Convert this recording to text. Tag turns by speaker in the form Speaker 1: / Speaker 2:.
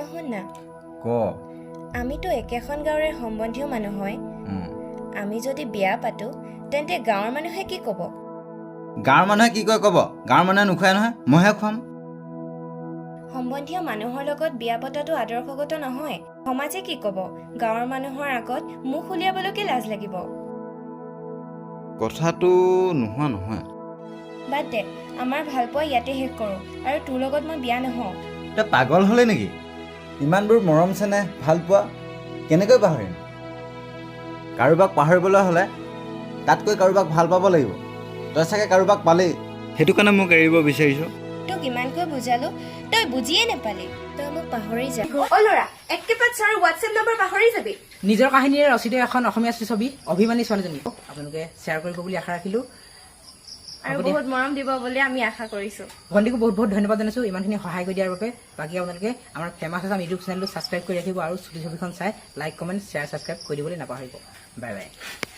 Speaker 1: শুন না
Speaker 2: ক
Speaker 1: আমিতো একেখন গাঁৱৰে সম্বন্ধীয় মানুহ হয় আমি যদি বিয়া পাতো তেন্তে গাঁৱৰ মানুহে কি ক'ব
Speaker 2: গাঁৱৰ মানুহে কি কয় ক'ব গাঁৱৰ মানুহে নোখোৱাই নহয় মইহে খুৱাম
Speaker 1: সম্বন্ধীয় মানুহৰ লগত বিয়া পতাটো আদৰ্শগত নহয় সমাজে কি ক'ব গাঁৱৰ মানুহৰ আগত মুখ উলিয়াবলৈকে লাজ লাগিব
Speaker 2: কথাটো নোহোৱা নহয়
Speaker 1: বাদ দে আমাৰ ভালপোৱা ইয়াতে শেষ কৰোঁ আৰু তোৰ লগত মই বিয়া নহওঁ
Speaker 2: তই পাগল হ'লে নেকি ইমানবোৰ মৰম চেনেহ ভাল পোৱা কেনেকৈ পাহৰিম কাৰোবাক পাহৰিবলৈ হ'লে তাতকৈ কাৰোবাক ভাল পাব লাগিব তই চাগে কাৰোবাক পালেই সেইটো কাৰণে মোক এৰিব বিচাৰিছ
Speaker 1: তোক ইমানকৈ বুজালো তই বুজিয়ে নাপালি তই মোক পাহৰি যা
Speaker 3: অ ল'ৰা একেবাৰে ছাৰ হোৱাটছএপ নম্বৰ পাহৰি যাবি
Speaker 4: নিজৰ কাহিনীৰে ৰচিত এখন অসমীয়া ছবি অভিমানী ছোৱালীজনী আপোনালোকে শ্বেয়াৰ কৰিব বুলি আশা ৰাখিলোঁ
Speaker 3: আৰু বহুত মৰম দিব বুলি আমি আশা কৰিছো
Speaker 4: ভণ্টিকো বহুত বহুত ধন্যবাদ জনাইছোঁ ইমানখিনি সহায় কৰি দিয়াৰ বাবে বাকী আপোনালোকে আমাৰ ফেমাছ আছাম ইউটিউব চেনেলটো ছাবস্ক্ৰাইব কৰি ৰাখিব আৰু ছবিখন চাই লাইক কমেণ্ট শ্বেয়াৰ ছাবস্ক্ৰাইব কৰি দিবলৈ নাপাহৰিব বাই বাই